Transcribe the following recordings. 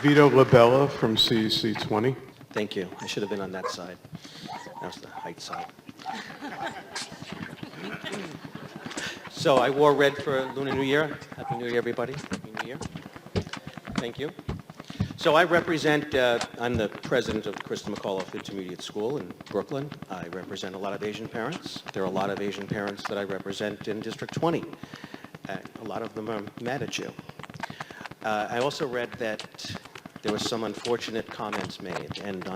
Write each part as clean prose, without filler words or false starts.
Vito LaBella from CEC 20. Thank you. I should have been on that side. That was the height side. So I wore red for Lunar New Year. Happy New Year, everybody. Happy New Year. Thank you. So I represent, I'm the president of Christa McAuliffe Intermediate School in Brooklyn. I represent a lot of Asian parents. There are a lot of Asian parents that I represent in District 20. A lot of them are mad at you. I also read that there were some unfortunate comments made, and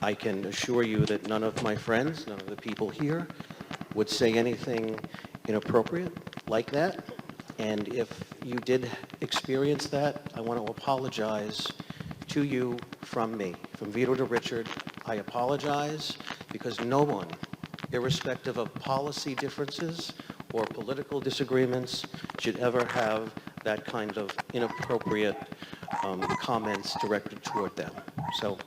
I can assure you that none of my friends, none of the people here, would say anything inappropriate like that. And if you did experience that, I want to apologize to you from me. From Vito to Richard, I apologize because no one, irrespective of policy differences or political disagreements, should ever have that kind of inappropriate comments directed toward them. So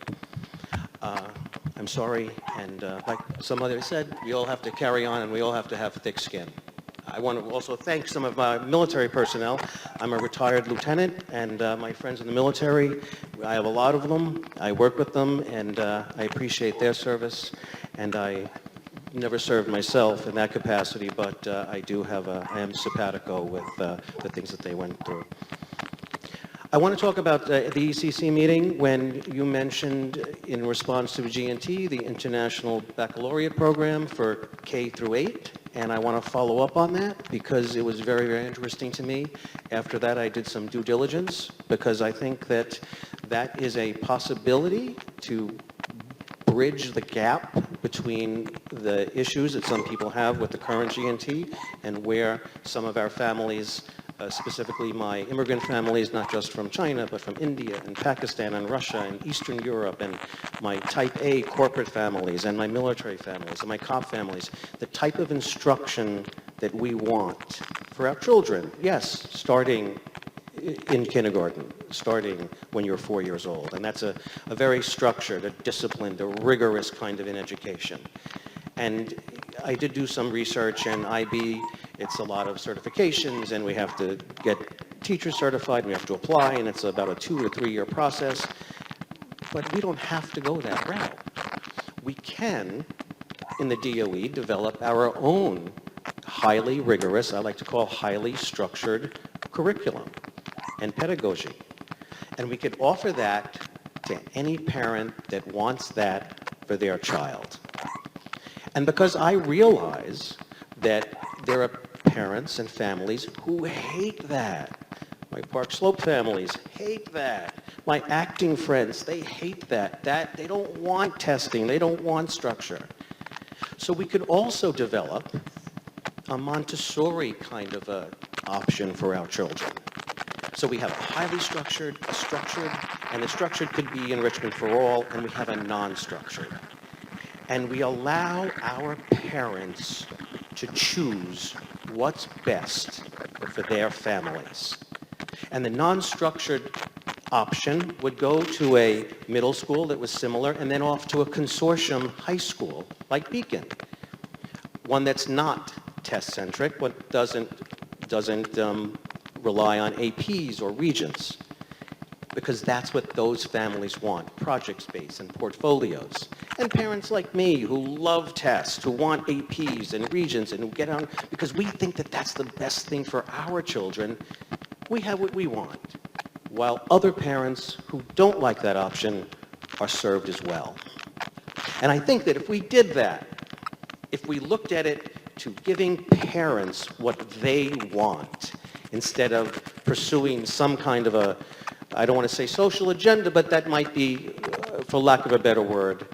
I'm sorry, and like some others said, we all have to carry on and we all have to have thick skin. I want to also thank some of my military personnel. I'm a retired lieutenant, and my friends in the military, I have a lot of them. I work with them, and I appreciate their service. And I never served myself in that capacity, but I am simpatico with the things that they went through. I want to talk about the ECC meeting when you mentioned, in response to G&T, the International Baccalaureate Program for K through 8. And I want to follow up on that because it was very, very interesting to me. After that, I did some due diligence because I think that that is a possibility to bridge the gap between the issues that some people have with the current G&T and where some of our families, specifically my immigrant families, not just from China, but from India and Pakistan and Russia and Eastern Europe, and my type A corporate families and my military families and my cop families, the type of instruction that we want for our children, yes, starting in kindergarten, starting when you're 4 years old. And that's a very structured, a disciplined, a rigorous kind of an education. And I did do some research, and IB, it's a lot of certifications, and we have to get teachers certified, and we have to apply, and it's about a 2 to 3 year process. But we don't have to go that route. We can, in the DOE, develop our own highly rigorous, I like to call highly structured curriculum and pedagogy. And we could offer that to any parent that wants that for their child. And because I realize that there are parents and families who hate that. My Park Slope families hate that. My acting friends, they hate that. They don't want testing. They don't want structure. So we could also develop a Montessori kind of a option for our children. So we have a highly structured, a structured, and the structured could be enrichment for all, and we have a non-structured. And we allow our parents to choose what's best for their families. And the non-structured option would go to a middle school that was similar and then off to a consortium high school like Beacon. One that's not test-centric, but doesn't rely on APs or regents, because that's what those families want, project-based and portfolios. And parents like me who love tests, who want APs and regents and who get on, because we think that that's the best thing for our children, we have what we want, while other parents who don't like that option are served as well. And I think that if we did that, if we looked at it to giving parents what they want, instead of pursuing some kind of a, I don't want to say social agenda, but that might be, for lack of a better word,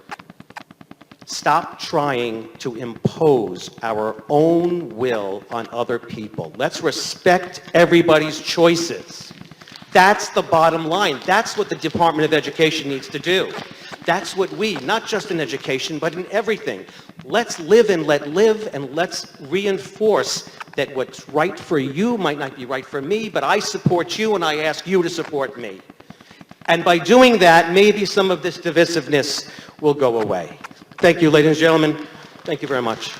stop trying to impose our own will on other people. Let's respect everybody's choices. That's the bottom line. That's what the Department of Education needs to do. That's what we, not just in education, but in everything. Let's live and let live, and let's reinforce that what's right for you might not be right for me, but I support you and I ask you to support me. And by doing that, maybe some of this divisiveness will go away. Thank you, ladies and gentlemen. Thank you very much.